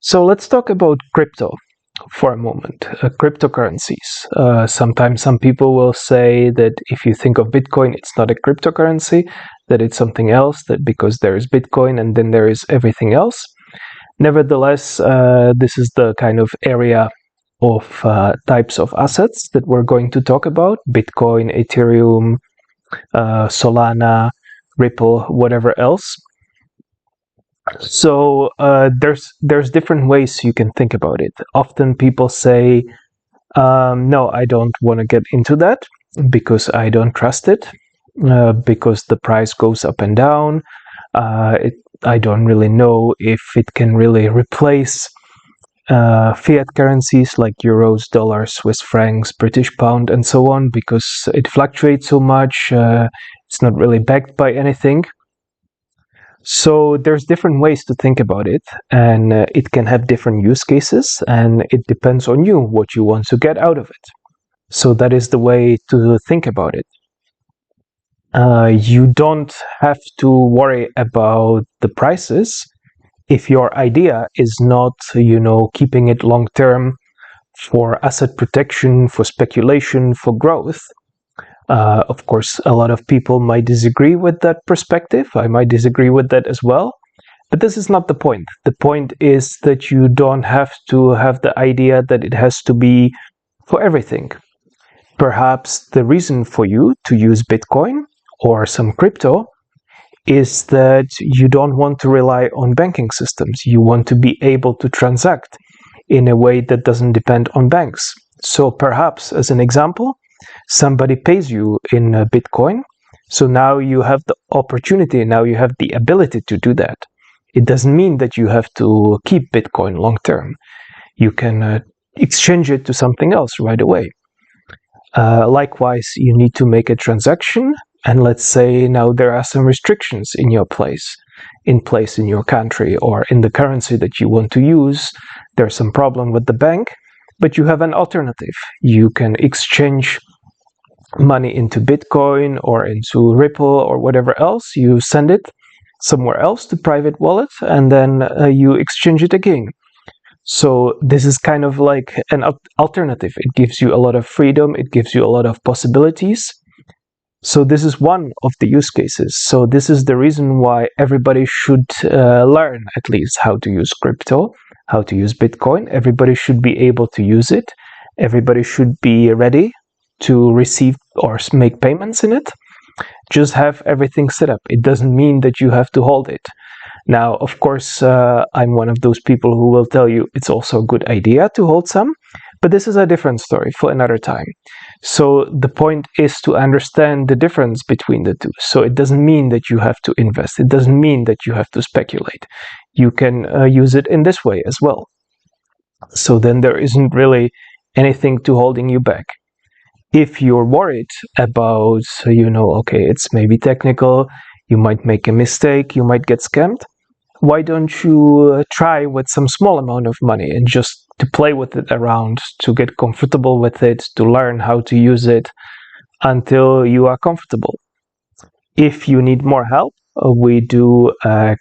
So let's talk about crypto for a moment. Cryptocurrencies. Sometimes some people will say that if you think of Bitcoin, it's not a cryptocurrency, that it's something else, that because there is Bitcoin and then there is everything else. Nevertheless, this is the kind of area of types of assets that we're going to talk about: Bitcoin, Ethereum, Solana, Ripple, whatever else. So there's different ways you can think about it. Often people say, "No, I don't want to get into that because I don't trust it, because the price goes up and down. I don't really know if it can really replace fiat currencies like euros, dollars, Swiss francs, British pound, and so on, because it fluctuates so much. It's not really backed by anything." So there's different ways to think about it, and it can have different use cases, and it depends on you what you want to get out of it. So that is the way to think about it. You don't have to worry about the prices if your idea is not, keeping it long term for asset protection, for speculation, for growth. Of course, a lot of people might disagree with that perspective. I might disagree with that as well. But this is not the point. The point is that you don't have to have the idea that it has to be for everything. Perhaps the reason for you to use Bitcoin or some crypto is that you don't want to rely on banking systems. You want to be able to transact in a way that doesn't depend on banks. So perhaps, as an example, somebody pays you in Bitcoin. So now you have the opportunity, now you have the ability to do that. It doesn't mean that you have to keep Bitcoin long term. You can exchange it to something else right away. Likewise, you need to make a transaction, and let's say now there are some restrictions in place in your country or in the currency that you want to use. There's some problem with the bank, but you have an alternative. You can exchange money into Bitcoin or into Ripple or whatever else. You send it somewhere else to private wallet, and then you exchange it again. So this is kind of like an alternative. It gives you a lot of freedom. It gives you a lot of possibilities. So this is one of the use cases. So this is the reason why everybody should learn at least how to use crypto, how to use Bitcoin. Everybody should be able to use it. Everybody should be ready to receive or make payments in it. Just have everything set up. It doesn't mean that you have to hold it. Now, of course, I'm one of those people who will tell you it's also a good idea to hold some, but this is a different story for another time. So the point is to understand the difference between the two. So it doesn't mean that you have to invest. It doesn't mean that you have to speculate. You can use it in this way as well. So then there isn't really anything to holding you back. If you're worried about, okay, it's maybe technical, you might make a mistake, you might get scammed, why don't you try with some small amount of money and just to play with it around, to get comfortable with it, to learn how to use it until you are comfortable. If you need more help, we do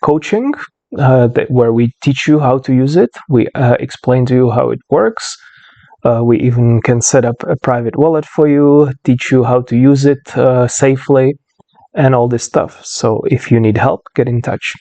coaching where we teach you how to use it. We explain to you how it works. We even can set up a private wallet for you, teach you how to use it safely, and all this stuff. So if you need help, get in touch.